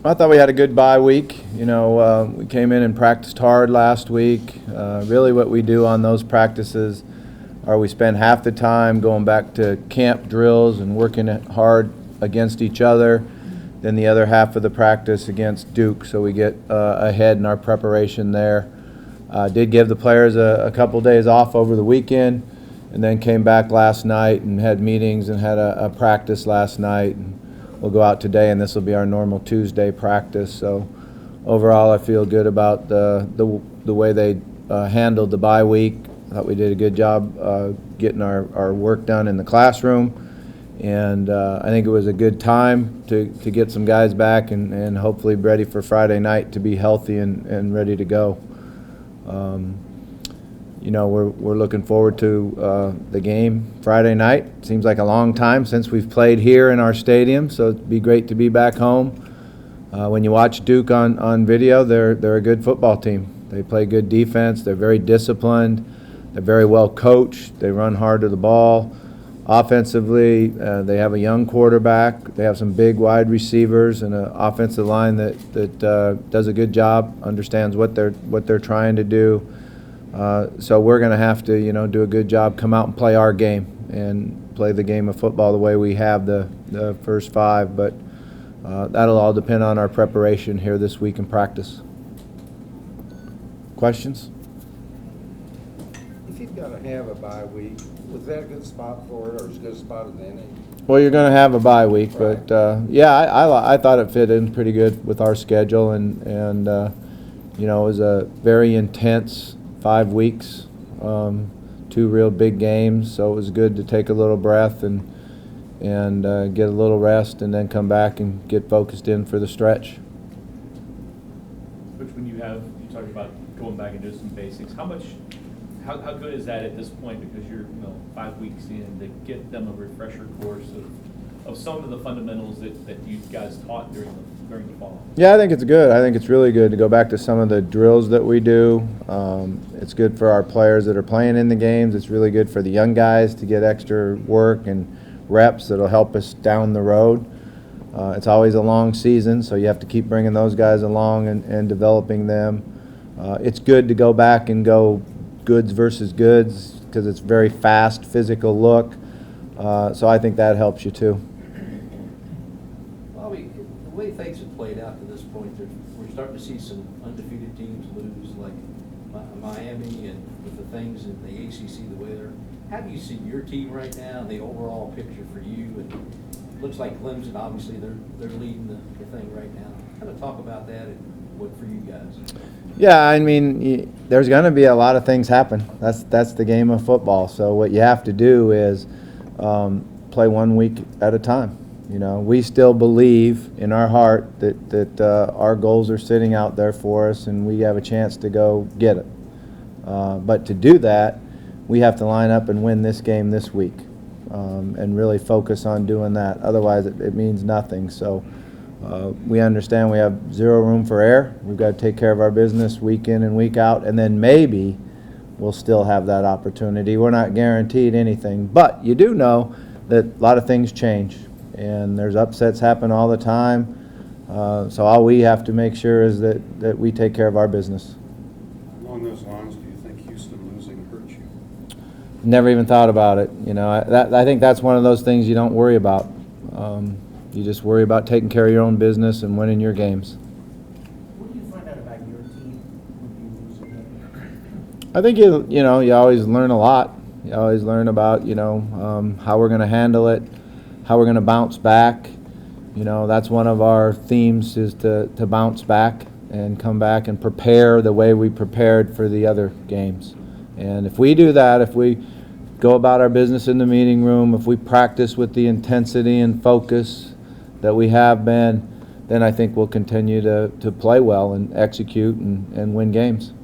I thought we had a good bye week. We came in and practiced hard last week. Really what we do on those practices are we spend half the time going back to camp drills and working hard against each other, then the other half of the practice against Duke, so we get ahead in our preparation there. Did give the players a couple days off over the weekend, and then came back last night and had meetings and had a practice last night. We'll go out today, and this will be our normal Tuesday practice. So overall, I feel good about the way they handled the bye week. I thought we did a good job getting our work done in the classroom, and I think it was a good time to get some guys back and hopefully ready for Friday night to be healthy and ready to go. We're looking forward to the game Friday night. Seems like a long time since we've played here in our stadium, so it'd be great to be back home. When you watch Duke on video, they're a good football team. They play good defense. They're very disciplined. They're very well coached. They run hard to the ball. Offensively, they have a young quarterback. They have some big wide receivers and an offensive line that does a good job, understands what they're trying to do. So we're going to have to, do a good job, come out and play our game and play the game of football the way we have the first five. But that'll all depend on our preparation here this week in practice. Questions? If you've got to have a bye week, was that a good spot for it, or is it a good spot in the inning? Well, you're going to have a bye week, Right. but I thought it fit in pretty good with our schedule, and it was a very intense 5 weeks, 2 real big games, so it was good to take a little breath and get a little rest, and then come back and get focused in for the stretch. Which when you talk about going back and doing some basics, how good is that at this point, because you're 5 weeks in, to get them a refresher course of some of the fundamentals that you guys taught during the fall? Yeah, I think it's good. I think it's really good to go back to some of the drills that we do. It's good for our players that are playing in the games. It's really good for the young guys to get extra work and reps that'll help us down the road. It's always a long season, so you have to keep bringing those guys along and developing them. It's good to go back and go goods versus goods, because it's very fast, physical look. So I think that helps you too. Bobby, the way things have played out to this point, we're starting to see some undefeated teams lose, like Miami, and with the things in the ACC, the way they're. How do you see your team right now, and the overall picture for you? And it looks like Clemson, obviously, they're leading the thing right now. Kind of talk about that and what for you guys. Yeah, I mean, there's going to be a lot of things happen. That's the game of football. So what you have to do is play 1 week at a time. We still believe in our heart that our goals are sitting out there for us, and we have a chance to go get it. But to do that, we have to line up and win this game this week, and really focus on doing that. Otherwise, it means nothing. So we understand we have zero room for error. We've got to take care of our business week in and week out, and then maybe we'll still have that opportunity. We're not guaranteed anything, but you do know that a lot of things change, and there's upsets happen all the time. So all we have to make sure is that we take care of our business. Along those lines, do you think Houston losing hurts you? Never even thought about it. I think that's one of those things you don't worry about. You just worry about taking care of your own business and winning your games. What do you find out about your team when you lose a game? I think you always learn a lot. You always learn about how we're going to handle it, how we're going to bounce back. That's one of our themes, is to bounce back and come back and prepare the way we prepared for the other games. And if we do that, if we go about our business in the meeting room, if we practice with the intensity and focus that we have been, then I think we'll continue to play well and execute and win games.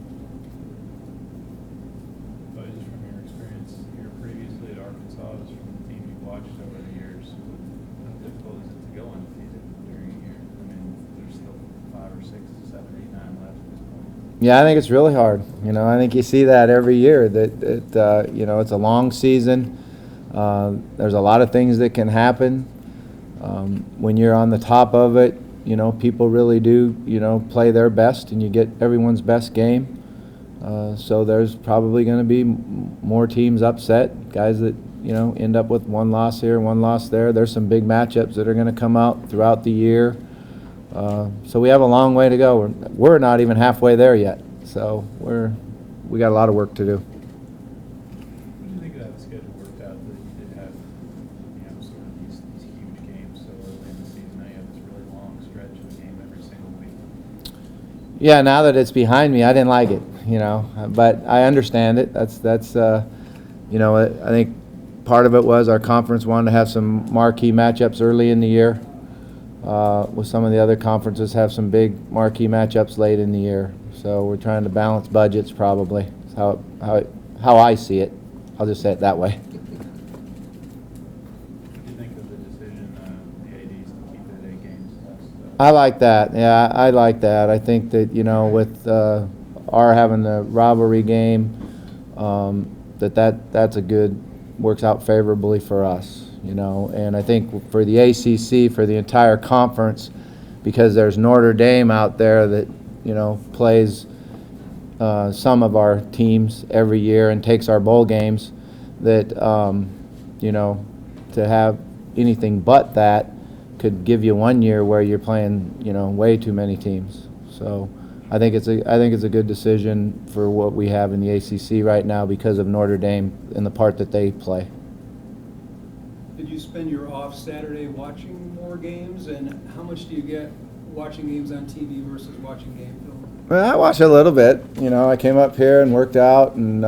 But just from your experience here previously at Arkansas, just from the team you've watched over the years, how difficult is it to go undefeated during a year? I mean, there's still 5 or 6, 7, 8, 9 left at this point. Yeah, I think it's really hard. I think you see that every year, that it's a long season. There's a lot of things that can happen. When you're on the top of it, people really do, play their best, and you get everyone's best game. So there's probably going to be more teams upset, guys that, end up with one loss here, one loss there. There's some big matchups that are going to come out throughout the year. So we have a long way to go. We're not even halfway there yet. So we got a lot of work to do. What do you think of that schedule worked out that you did have, sort of these huge games so early in the season? Now you have this really long stretch of a game every single week. Yeah, now that it's behind me, I didn't like it, but I understand it. That's I think part of it was our conference wanted to have some marquee matchups early in the year. With some of the other conferences have some big marquee matchups late in the year. So we're trying to balance budgets probably. That's how I see it. I'll just say it that way. What do you think of the decision, the ADs, to keep it at 8 games? I like that. Yeah, I like that. I think that, with our having the rivalry game, that's a good, works out favorably for us, And I think for the ACC, for the entire conference, because there's Notre Dame out there that, plays some of our teams every year and takes our bowl games, that, to have anything but that could give you one year where you're playing, way too many teams. So I think it's a good decision for what we have in the ACC right now because of Notre Dame and the part that they play. Did you spend your off Saturday watching more games, and how much do you get watching games on TV versus watching game film? Well, I watched a little bit. I came up here and worked out, and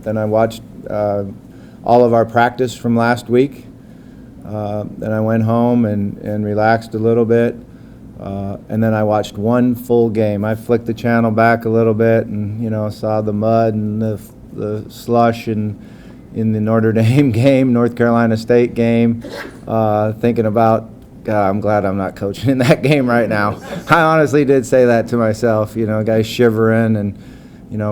then I watched all of our practice from last week. Then I went home and relaxed a little bit. And then I watched one full game. I flicked the channel back a little bit and, saw the mud and the slush and in the Notre Dame game, North Carolina State game, thinking about, God, I'm glad I'm not coaching in that game right now. I honestly did say that to myself, guys shivering and,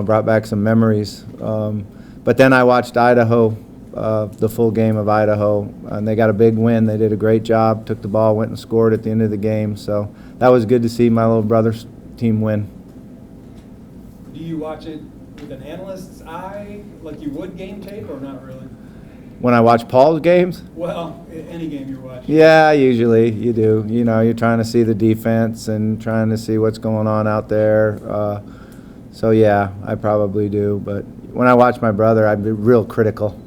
brought back some memories. But then I watched Idaho, the full game of Idaho, and they got a big win. They did a great job, took the ball, went and scored at the end of the game. So that was good to see my little brother's team win. Do you watch it with an analyst's eye, like you would game tape, or not really? When I watch Paul's games? Well, any game you're watching. Yeah, usually you do. You're trying to see the defense and trying to see what's going on out there. So yeah, I probably do. But when I watch my brother, I'd be real critical.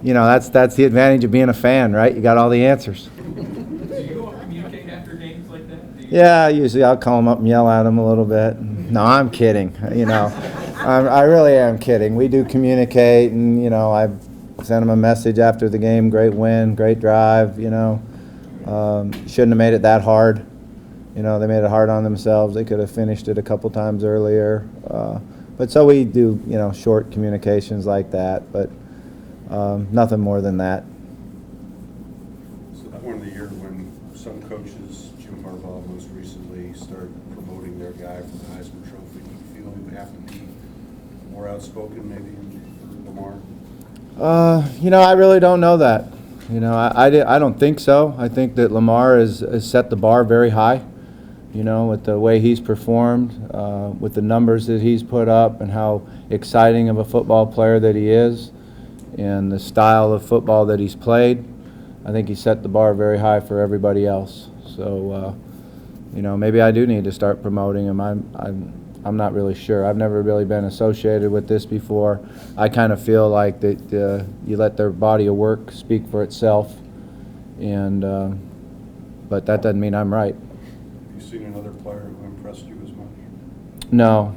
That's the advantage of being a fan, right? You got all the answers. Do you go and communicate after games like that? Yeah, usually I'll call him up and yell at him a little bit. No, I'm kidding. I really am kidding. We do communicate, and I sent him a message after the game. Great win, great drive. Shouldn't have made it that hard. They made it hard on themselves. They could have finished it a couple times earlier. But so we do, short communications like that, but nothing more than that. So that one of the year when some coaches, Jim Harbaugh most recently, started promoting their guy for the Heisman Trophy, do you feel he would have to be more outspoken maybe for Lamar? I really don't know that. I don't think so. I think that Lamar has set the bar very high. With the way he's performed, with the numbers that he's put up, and how exciting of a football player that he is, and the style of football that he's played. I think he set the bar very high for everybody else. So, maybe I do need to start promoting him. I'm not really sure. I've never really been associated with this before. I kind of feel like that you let their body of work speak for itself, and but that doesn't mean I'm right. Have you seen another player who impressed you as much? No.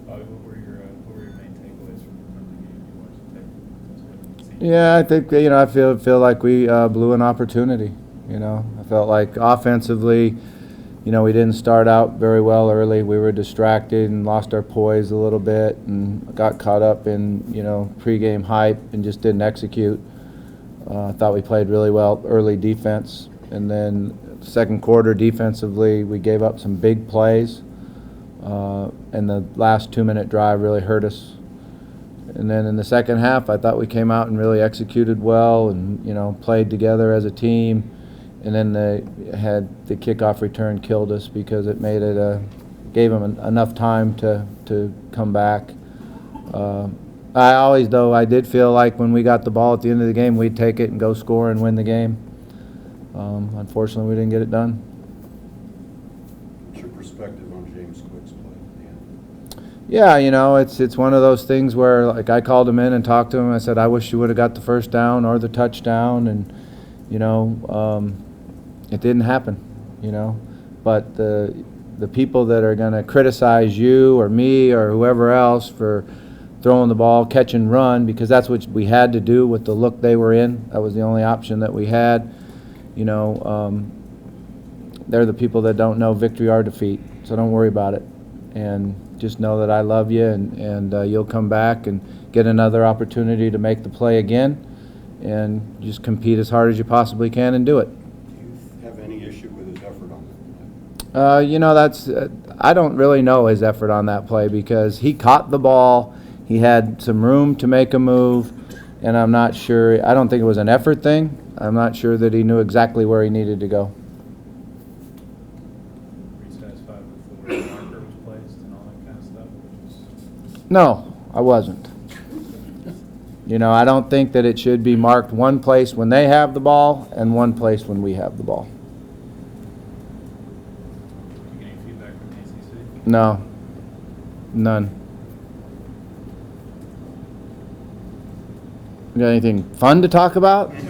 Bobby, what were your main takeaways from the game you watched today? Yeah, I think I feel like we blew an opportunity. I felt like offensively, we didn't start out very well early. We were distracted and lost our poise a little bit, and got caught up in pregame hype and just didn't execute. I thought we played really well early defense, and then second quarter defensively we gave up some big plays, and the last 2-minute drive really hurt us. And then in the second half, I thought we came out and really executed well and, played together as a team. And then they had the kickoff return killed us because it made it gave them enough time to come back. I did feel like when we got the ball at the end of the game, we'd take it and go score and win the game. Unfortunately, we didn't get it done. What's your perspective on James Quick's play at the end? Yeah, it's one of those things where, like, I called him in and talked to him. I said, I wish you would have got the first down or the touchdown, and it didn't happen. But the people that are going to criticize you or me or whoever else for throwing the ball, catch and run, because that's what we had to do with the look they were in. That was the only option that we had. They're the people that don't know victory or defeat, so don't worry about it. And just know that I love you, and you'll come back and get another opportunity to make the play again, and just compete as hard as you possibly can and do it. Do you have any issue with his effort on that play? I don't really know his effort on that play because he caught the ball. He had some room to make a move, and I'm not sure. I don't think it was an effort thing. I'm not sure that he knew exactly where he needed to go. Were you satisfied with the way the marker was placed and all that kind of stuff? No, I wasn't. I don't think that it should be marked one place when they have the ball and one place when we have the ball. Did you get any feedback from the ACC? No, none. You got anything fun to talk about? Coach,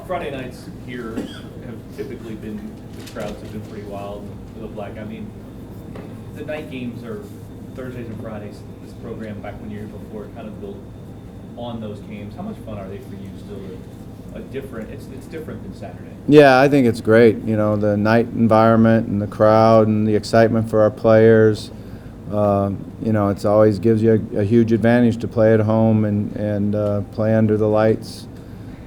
Friday nights here have typically been, the crowds have been pretty wild for the Black. I mean, the night games are Thursdays and Fridays. This program back when years before kind of built on those games. How much fun are they for you still? It's different than Saturday. Yeah, I think it's great. The night environment and the crowd and the excitement for our players. It's always gives you a huge advantage to play at home and play under the lights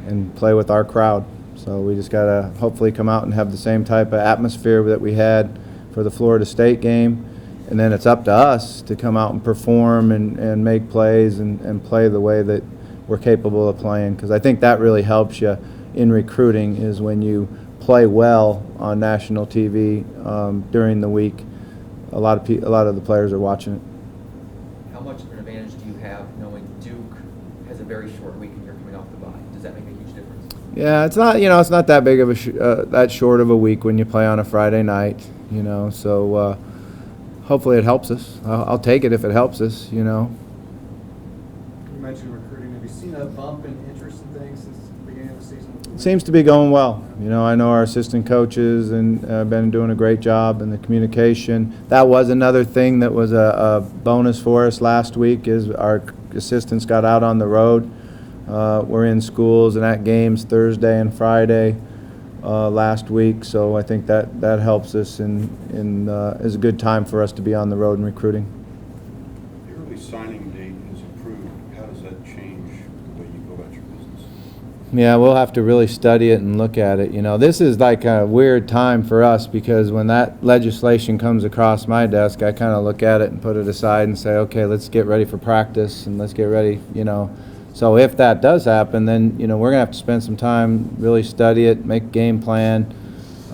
and play with our crowd. So we just got to hopefully come out and have the same type of atmosphere that we had for the Florida State game. And then it's up to us to come out and perform and make plays and play the way that we're capable of playing. Because I think that really helps you in recruiting is when you play well on national TV during the week. A lot of the players are watching it. How much of an advantage do you have knowing Duke has a very short week and you're coming off the bye? Does that make a huge difference? Yeah, it's not that big of that short of a week when you play on a Friday night. So hopefully it helps us. I'll take it if it helps us. You mentioned recruiting. Have you seen a bump in interest in things since the beginning of the season? Seems to be going well. I know our assistant coaches and been doing a great job in the communication. That was another thing that was a bonus for us last week is our assistants got out on the road. We're in schools and at games Thursday and Friday last week, so I think that helps us and is a good time for us to be on the road and recruiting. The early signing date is approved. How does that change the way you go about your business? Yeah, we'll have to really study it and look at it. This is like a weird time for us because when that legislation comes across my desk, I kind of look at it and put it aside and say, okay, let's get ready for practice and let's get ready, So if that does happen, then, we're going to have to spend some time, really study it, make a game plan.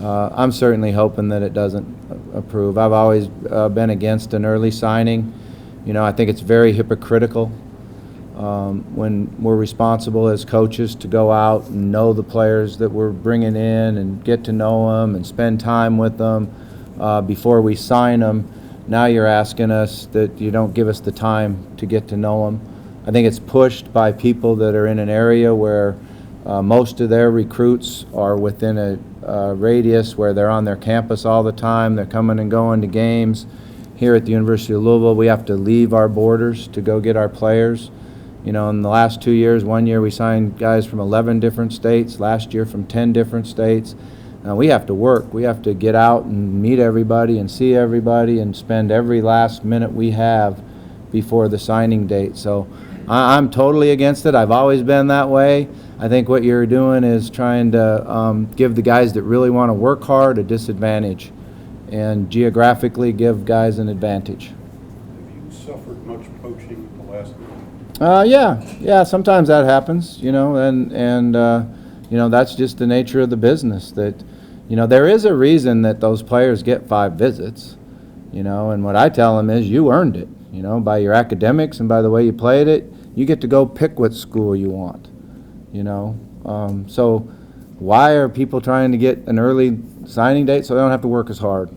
I'm certainly hoping that it doesn't approve. I've always been against an early signing. I think it's very hypocritical. When we're responsible as coaches to go out and know the players that we're bringing in and get to know them and spend time with them before we sign them. Now you're asking us that you don't give us the time to get to know them. I think it's pushed by people that are in an area where most of their recruits are within a radius where they're on their campus all the time. They're coming and going to games. Here at the University of Louisville, we have to leave our borders to go get our players. In the last 2 years, 1 year we signed guys from 11 different states, last year from 10 different states. We have to work. We have to get out and meet everybody and see everybody and spend every last minute we have before the signing date. So I'm totally against it. I've always been that way. I think what you're doing is trying to give the guys that really want to work hard a disadvantage and geographically give guys an advantage. Have you suffered much poaching Yeah, sometimes that happens, and that's just the nature of the business, that, there is a reason that those players get 5 visits, and what I tell them is you earned it, by your academics and by the way you played it, you get to go pick what school you want, so why are people trying to get an early signing date so they don't have to work as hard?